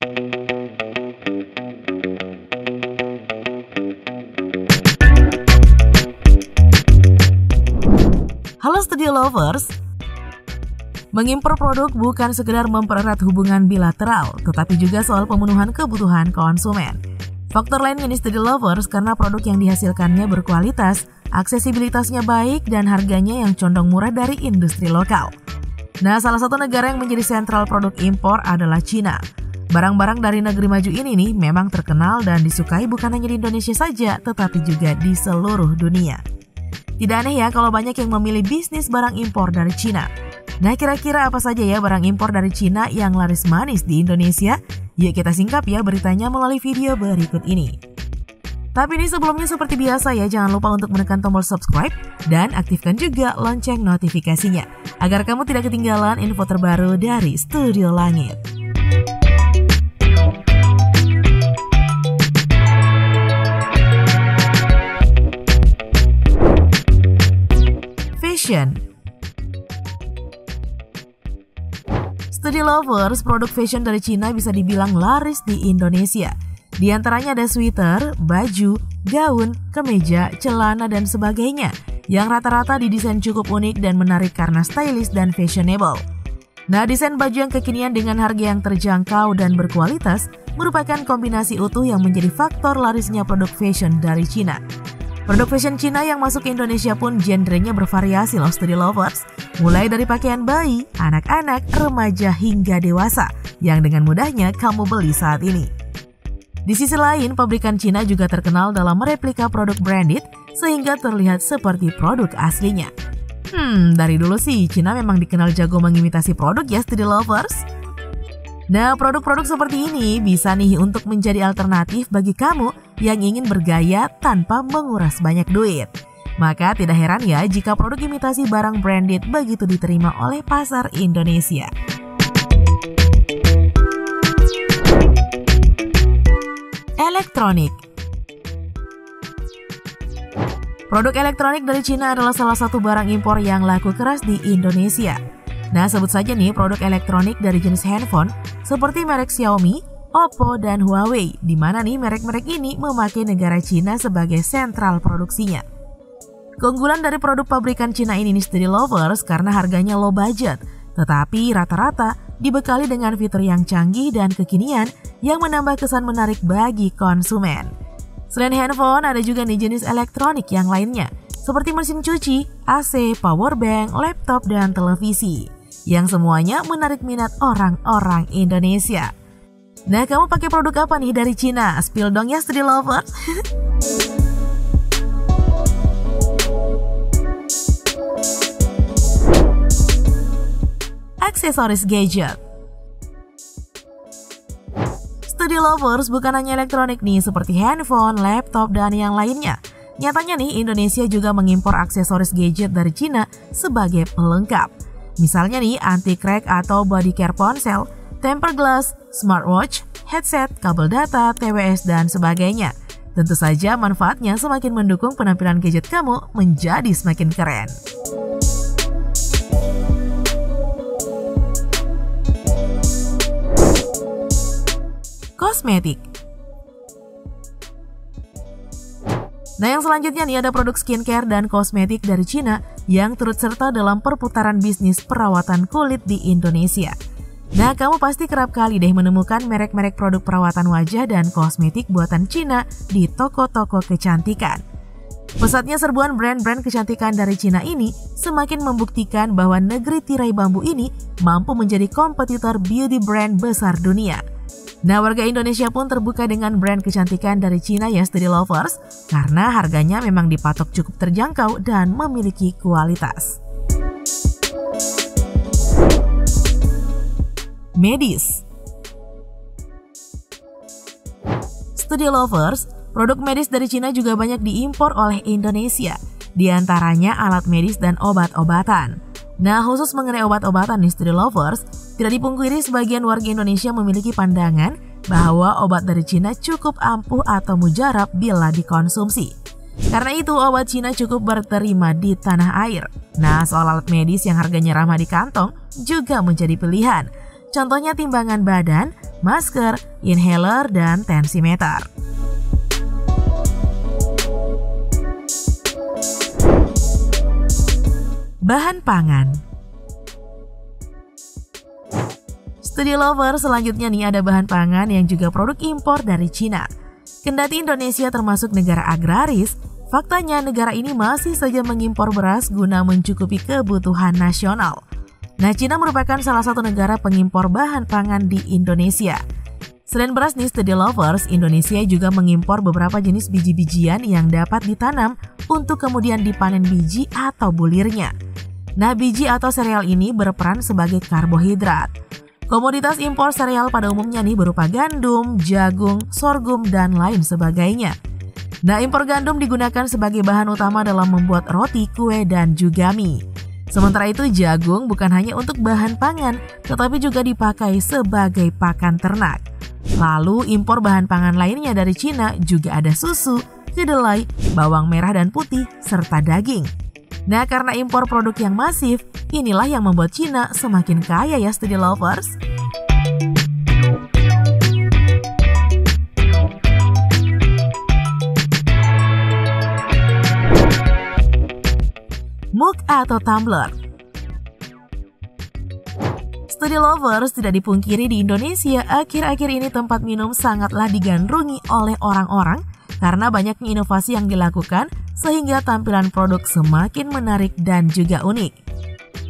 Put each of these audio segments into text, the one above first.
Halo Studio Lovers, mengimpor produk bukan sekedar mempererat hubungan bilateral, tetapi juga soal pemenuhan kebutuhan konsumen. Faktor lainnya nih Studio Lovers karena produk yang dihasilkannya berkualitas, aksesibilitasnya baik, dan harganya yang condong murah dari industri lokal. Nah, salah satu negara yang menjadi sentral produk impor adalah Cina. Barang-barang dari negeri maju ini nih memang terkenal dan disukai bukan hanya di Indonesia saja, tetapi juga di seluruh dunia. Tidak aneh ya kalau banyak yang memilih bisnis barang impor dari Cina. Nah, kira-kira apa saja ya barang impor dari Cina yang laris manis di Indonesia? Yuk kita singkap ya beritanya melalui video berikut ini. Tapi ini sebelumnya seperti biasa ya, jangan lupa untuk menekan tombol subscribe dan aktifkan juga lonceng notifikasinya agar kamu tidak ketinggalan info terbaru dari Studio Langit. Fashion. Studio Lovers, produk fashion dari Cina bisa dibilang laris di Indonesia. Di antaranya ada sweater, baju, gaun, kemeja, celana, dan sebagainya yang rata-rata didesain cukup unik dan menarik karena stylish dan fashionable. Nah, desain baju yang kekinian dengan harga yang terjangkau dan berkualitas merupakan kombinasi utuh yang menjadi faktor larisnya produk fashion dari Cina. Produk fashion Cina yang masuk ke Indonesia pun genrenya bervariasi loh Studio Lovers. Mulai dari pakaian bayi, anak-anak, remaja hingga dewasa yang dengan mudahnya kamu beli saat ini. Di sisi lain, pabrikan Cina juga terkenal dalam mereplika produk branded sehingga terlihat seperti produk aslinya. Dari dulu sih Cina memang dikenal jago mengimitasi produk ya Studio Lovers. Nah, produk-produk seperti ini bisa nih untuk menjadi alternatif bagi kamu yang ingin bergaya tanpa menguras banyak duit. Maka tidak heran ya jika produk imitasi barang branded begitu diterima oleh pasar Indonesia. Elektronik. Produk elektronik dari Cina adalah salah satu barang impor yang laku keras di Indonesia. Nah, sebut saja nih produk elektronik dari jenis handphone seperti merek Xiaomi, Oppo, dan Huawei, di mana nih merek-merek ini memakai negara Cina sebagai sentral produksinya. Keunggulan dari produk pabrikan Cina ini nih Studio Lovers karena harganya low budget, tetapi rata-rata dibekali dengan fitur yang canggih dan kekinian yang menambah kesan menarik bagi konsumen. Selain handphone, ada juga nih jenis elektronik yang lainnya, seperti mesin cuci, AC, power bank, laptop, dan televisi, yang semuanya menarik minat orang-orang Indonesia. Nah, kamu pakai produk apa nih dari Cina? Spill dong ya Studio Lovers. Aksesoris gadget. Studio Lovers bukan hanya elektronik nih seperti handphone, laptop, dan yang lainnya. Nyatanya nih Indonesia juga mengimpor aksesoris gadget dari Cina sebagai pelengkap. Misalnya nih anti-crack atau body care ponsel, tempered glass, smartwatch, headset, kabel data, TWS, dan sebagainya. Tentu saja manfaatnya semakin mendukung penampilan gadget kamu menjadi semakin keren. Kosmetik. Nah, yang selanjutnya nih ada produk skincare dan kosmetik dari Cina yang turut serta dalam perputaran bisnis perawatan kulit di Indonesia. Nah, kamu pasti kerap kali deh menemukan merek-merek produk perawatan wajah dan kosmetik buatan Cina di toko-toko kecantikan. Pesatnya serbuan brand-brand kecantikan dari Cina ini semakin membuktikan bahwa negeri tirai bambu ini mampu menjadi kompetitor beauty brand besar dunia. Nah, warga Indonesia pun terbuka dengan brand kecantikan dari Cina ya Studio Lovers, karena harganya memang dipatok cukup terjangkau dan memiliki kualitas. Medis. Studio Lovers, produk medis dari Cina juga banyak diimpor oleh Indonesia, di antaranya alat medis dan obat-obatan. Nah, khusus mengenai obat-obatan nih Studio Lovers, tidak dipungkiri sebagian warga Indonesia memiliki pandangan bahwa obat dari Cina cukup ampuh atau mujarab bila dikonsumsi. Karena itu, obat Cina cukup berterima di tanah air. Nah, soal alat medis yang harganya ramah di kantong juga menjadi pilihan. Contohnya timbangan badan, masker, inhaler, dan tensimeter. Bahan pangan. Study Lover, selanjutnya nih ada bahan pangan yang juga produk impor dari Cina. Kendati Indonesia termasuk negara agraris, faktanya negara ini masih saja mengimpor beras guna mencukupi kebutuhan nasional. Nah, Cina merupakan salah satu negara pengimpor bahan pangan di Indonesia. Selain beras nih Study Lovers, Indonesia juga mengimpor beberapa jenis biji-bijian yang dapat ditanam untuk kemudian dipanen biji atau bulirnya. Nah, biji atau sereal ini berperan sebagai karbohidrat. Komoditas impor sereal pada umumnya nih berupa gandum, jagung, sorghum, dan lain sebagainya. Nah, impor gandum digunakan sebagai bahan utama dalam membuat roti, kue, dan juga mie. Sementara itu jagung bukan hanya untuk bahan pangan, tetapi juga dipakai sebagai pakan ternak. Lalu impor bahan pangan lainnya dari Cina juga ada susu, kedelai, bawang merah dan putih, serta daging. Nah, karena impor produk yang masif, inilah yang membuat Cina semakin kaya ya Study Lovers. Mug atau tumbler. Study Lovers, tidak dipungkiri di Indonesia akhir-akhir ini tempat minum sangatlah digandrungi oleh orang-orang karena banyaknya inovasi yang dilakukan sehingga tampilan produk semakin menarik dan juga unik.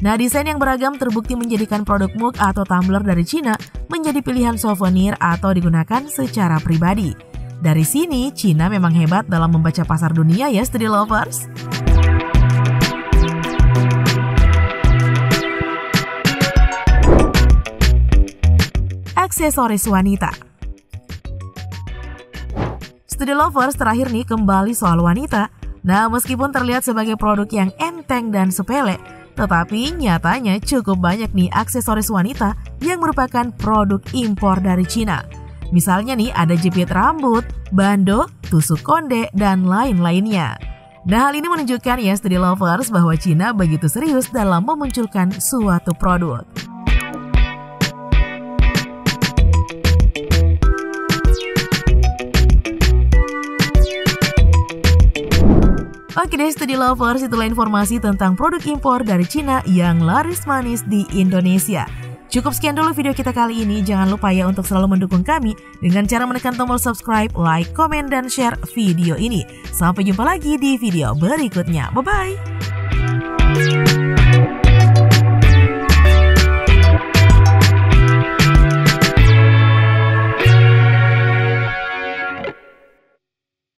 Nah, desain yang beragam terbukti menjadikan produk mug atau tumbler dari Cina menjadi pilihan souvenir atau digunakan secara pribadi. Dari sini, Cina memang hebat dalam membaca pasar dunia ya Study Lovers. Aksesoris wanita. Study Lovers, terakhir nih kembali soal wanita. Nah, meskipun terlihat sebagai produk yang enteng dan sepele, tetapi nyatanya cukup banyak nih aksesoris wanita yang merupakan produk impor dari Cina. Misalnya nih ada jepit rambut, bando, tusuk konde, dan lain-lainnya. Nah, hal ini menunjukkan ya Study Lovers bahwa Cina begitu serius dalam memunculkan suatu produk. Oke deh Study Lovers, itulah informasi tentang produk impor dari Cina yang laris manis di Indonesia. Cukup sekian dulu video kita kali ini. Jangan lupa ya untuk selalu mendukung kami dengan cara menekan tombol subscribe, like, komen, dan share video ini. Sampai jumpa lagi di video berikutnya. Bye-bye!